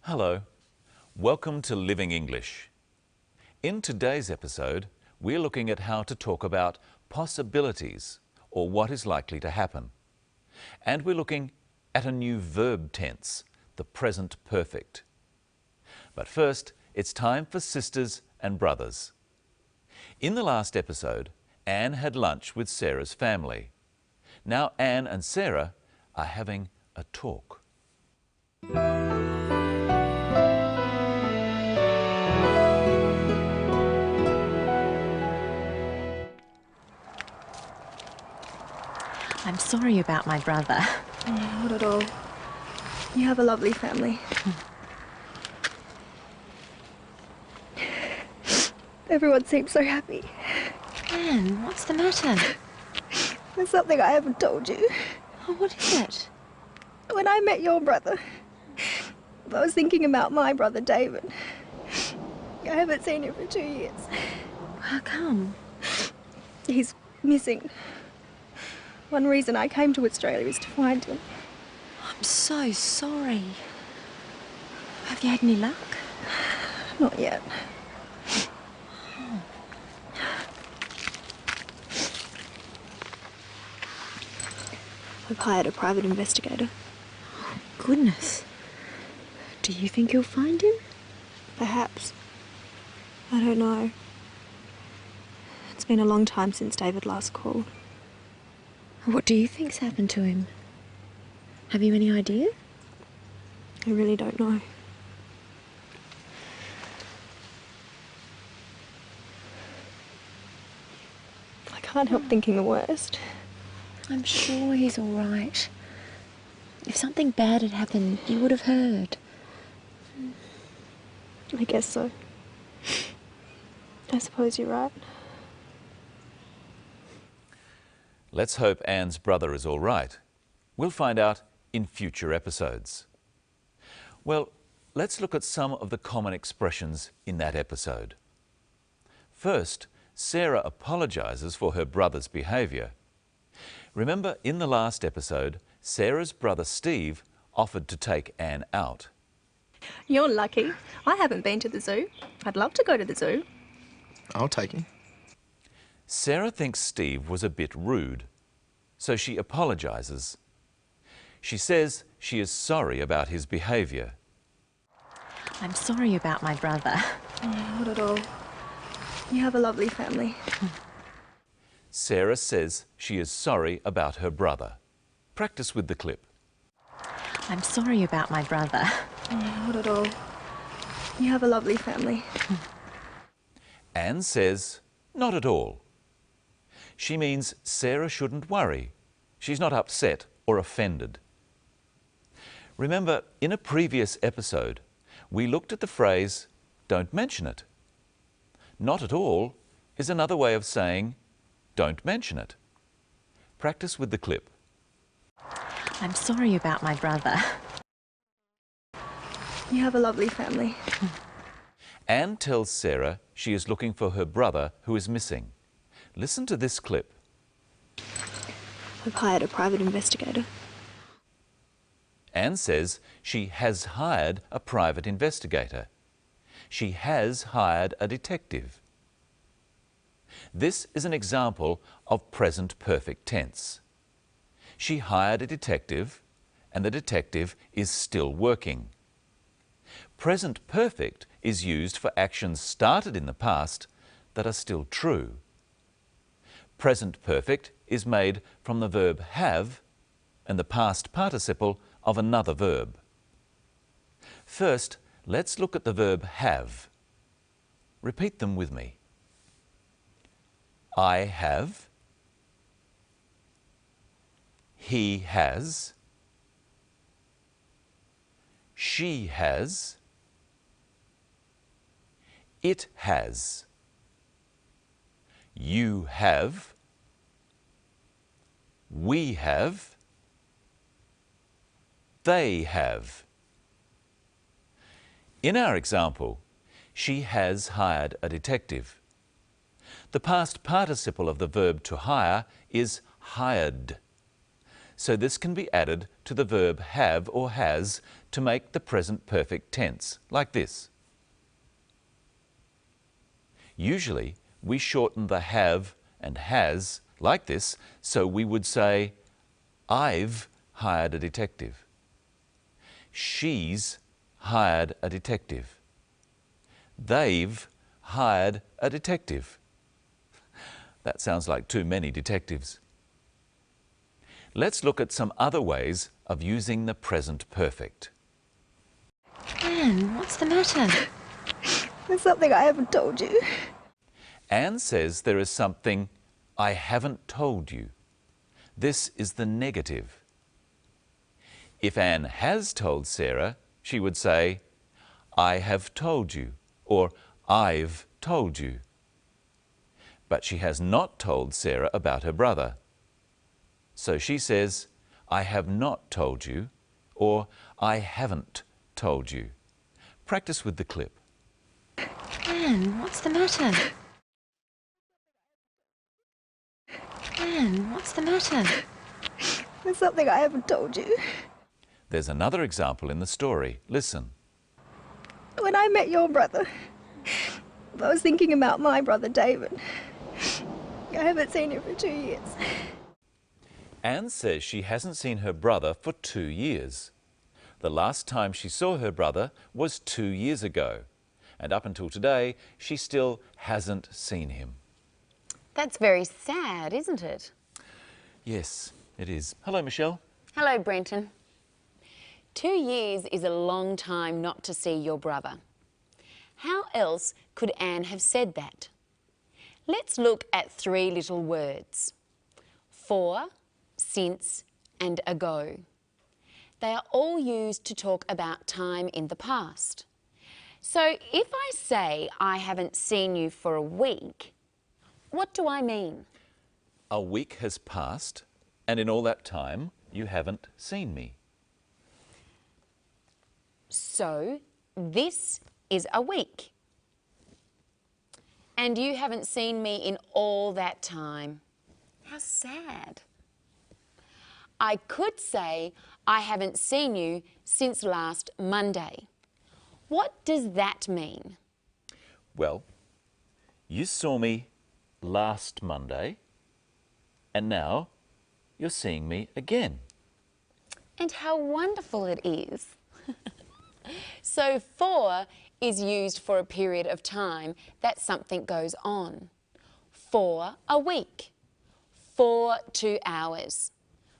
Hello, welcome to Living English. In today's episode, we're looking at how to talk about possibilities or what is likely to happen. And we're looking at a new verb tense, the present perfect. But first, it's time for sisters and brothers. In the last episode, Anne had lunch with Sarah's family. Now Anne and Sarah are having a talk. I'm sorry about my brother. Not at all. You have a lovely family. Everyone seems so happy. Anne, what's the matter? There's something I haven't told you. Oh, what is it? When I met your brother, I was thinking about my brother David. I haven't seen him for 2 years. How come? He's missing. One reason I came to Australia is to find him. I'm so sorry. Have you had any luck? Not yet. I've hired a private investigator. Oh, goodness. Do you think you'll find him? Perhaps. I don't know. It's been a long time since David last called. What do you think's happened to him? Have you any idea? I really don't know. I can't help thinking the worst. I'm sure he's all right. If something bad had happened, you would have heard. I guess so. I suppose you're right. Let's hope Anne's brother is all right. We'll find out in future episodes. Well, let's look at some of the common expressions in that episode. First, Sarah apologises for her brother's behaviour. Remember, in the last episode, Sarah's brother Steve offered to take Anne out. You're lucky. I haven't been to the zoo. I'd love to go to the zoo. I'll take him. Sarah thinks Steve was a bit rude, so she apologises. She says she is sorry about his behaviour. I'm sorry about my brother. Not at all. You have a lovely family. Sarah says she is sorry about her brother. Practice with the clip. I'm sorry about my brother. Not at all. You have a lovely family. Anne says, not at all. She means Sarah shouldn't worry. She's not upset or offended. Remember, in a previous episode, we looked at the phrase, don't mention it. Not at all is another way of saying, don't mention it. Practice with the clip. I'm sorry about my brother. You have a lovely family. Anne tells Sarah she is looking for her brother who is missing. Listen to this clip. I've hired a private investigator. Anne says she has hired a private investigator. She has hired a detective. This is an example of present perfect tense. She hired a detective, and the detective is still working. Present perfect is used for actions started in the past that are still true. Present perfect is made from the verb have and the past participle of another verb. First, let's look at the verb have. Repeat them with me. I have. He has. She has. It has. You have. We have. They have. In our example, she has hired a detective. The past participle of the verb to hire is hired. so this can be added to the verb have or has to make the present perfect tense, like this. Usually, we shorten the have and has like this, so we would say, I've hired a detective. She's hired a detective. They've hired a detective. That sounds like too many detectives. Let's look at some other ways of using the present perfect. Anne, what's the matter? There's something I haven't told you. Anne says there is something I haven't told you. This is the negative. If Anne has told Sarah, she would say, I have told you, or I've told you. But she has not told Sarah about her brother. So she says, I have not told you, or I haven't told you. Practice with the clip. Anne, what's the matter? Anne, what's the matter? There's something I haven't told you. There's another example in the story. Listen. When I met your brother, I was thinking about my brother David. I haven't seen him for 2 years. Anne says she hasn't seen her brother for 2 years. The last time she saw her brother was 2 years ago, and up until today, she still hasn't seen him. That's very sad, isn't it? Yes, it is. Hello, Michelle. Hello, Brenton. 2 years is a long time not to see your brother. How else could Anne have said that? Let's look at 3 little words. For, since, and ago. They are all used to talk about time in the past. So if I say I haven't seen you for a week, what do I mean? A week has passed, and in all that time, you haven't seen me. So this is a week. And you haven't seen me in all that time. How sad. I could say I haven't seen you since last Monday. What does that mean? Well, you saw me last Monday, and now you're seeing me again. And how wonderful it is. So for is used for a period of time that something goes on. For a week. For 2 hours.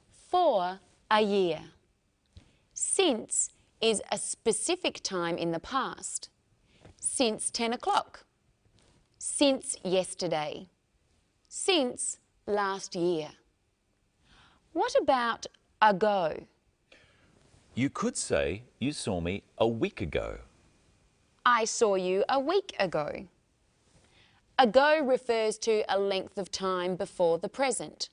For a year. Since is a specific time in the past. Since 10 o'clock. Since yesterday. Since last year. What about ago? You could say you saw me a week ago. I saw you a week ago. Ago refers to a length of time before the present.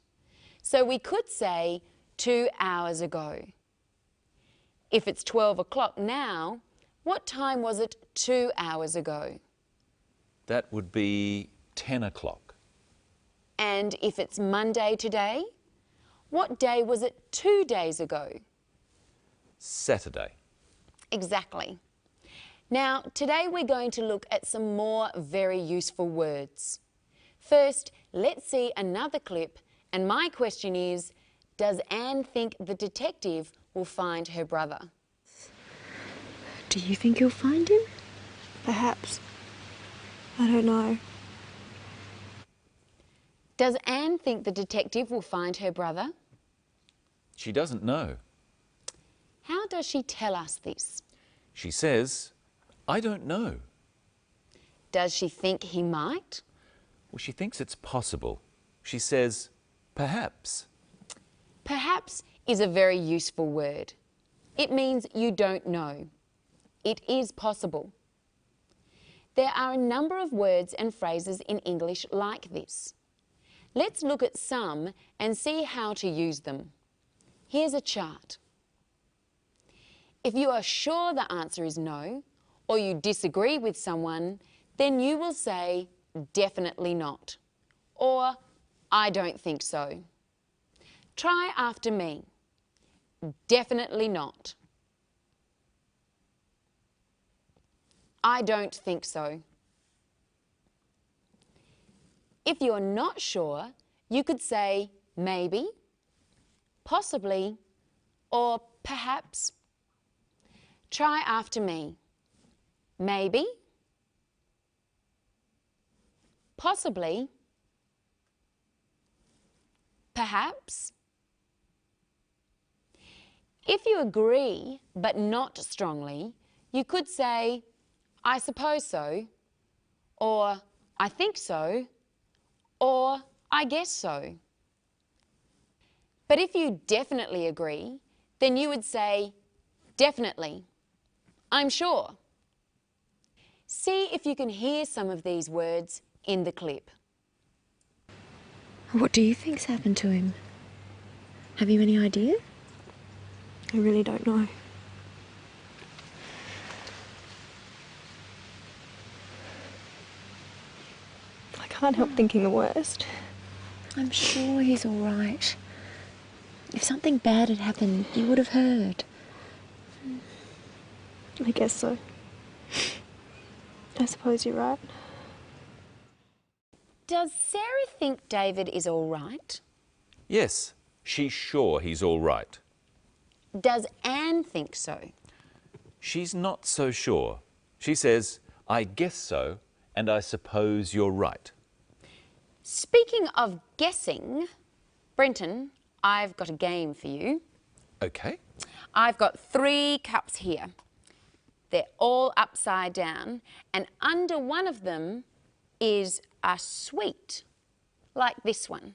So we could say 2 hours ago. If it's 12 o'clock now, what time was it 2 hours ago? That would be 10 o'clock. And if it's Monday today, what day was it 2 days ago? Saturday. Exactly. Now, today we're going to look at some more very useful words. First, let's see another clip, and my question is, does Anne think the detective will find her brother? Do you think he'll find him? Perhaps. I don't know. Does Anne think the detective will find her brother? She doesn't know. How does she tell us this? She says, I don't know. Does she think he might? Well, she thinks it's possible. She says, perhaps. Perhaps is a very useful word. It means you don't know. It is possible. There are a number of words and phrases in English like this. Let's look at some and see how to use them. Here's a chart. If you are sure the answer is no, or you disagree with someone, then you will say, definitely not, or I don't think so. Try after me. definitely not. I don't think so. If you're not sure, you could say maybe, possibly, or perhaps. Try after me. Maybe, possibly, perhaps. If you agree but not strongly, you could say, I suppose so, or I think so, or I guess so. But if you definitely agree, then you would say, definitely, I'm sure. See if you can hear some of these words in the clip. What do you think's happened to him? Have you any idea? I really don't know. I can't help thinking the worst. I'm sure he's all right. If something bad had happened, you would have heard. I guess so. I suppose you're right. Does Sarah think David is all right? Yes, she's sure he's all right. Does Anne think so? She's not so sure. She says, I guess so, and I suppose you're right. Speaking of guessing, Brenton, I've got a game for you. Okay. I've got 3 cups here. They're all upside down, and under one of them is a sweet, like this one.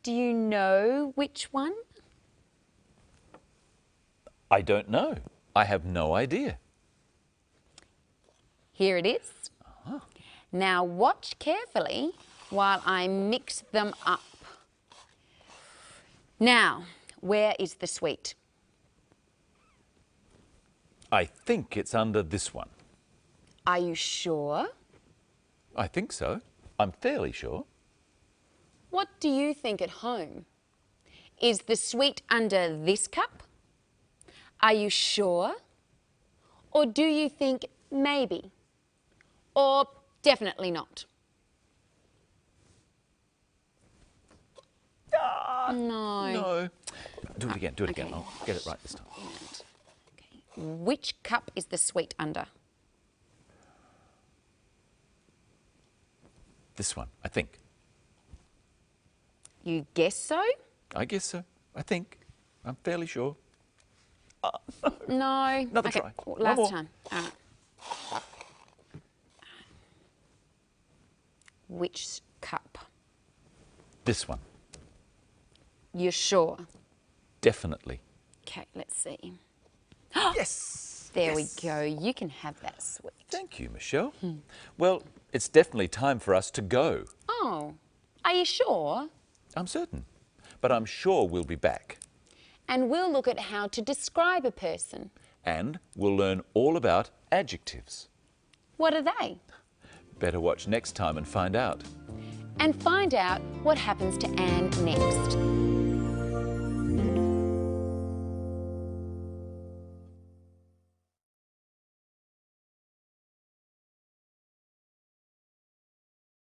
Do you know which one? I don't know. I have no idea. Here it is. Now watch carefully while I mix them up. Now, where is the sweet? I think it's under this one. Are you sure? I think so. I'm fairly sure. What do you think at home? Is the sweet under this cup? Are you sure? Or do you think maybe? Or definitely not? No. No. Do it again, do it again. I'll get it right this time. Okay. Which cup is the sweet under? This one, I think. You guess so? I guess so. I think. I'm fairly sure. No. Another okay. try. One Last more. time. All right. Which cup? This one. You're sure? Definitely. Okay, let's see. Yes! There we go. You can have that sweet. Thank you, Michelle. Well, it's definitely time for us to go. Oh, are you sure? I'm certain. But I'm sure we'll be back. And we'll look at how to describe a person. And we'll learn all about adjectives. What are they? Better watch next time and find out. And find out what happens to Anne next.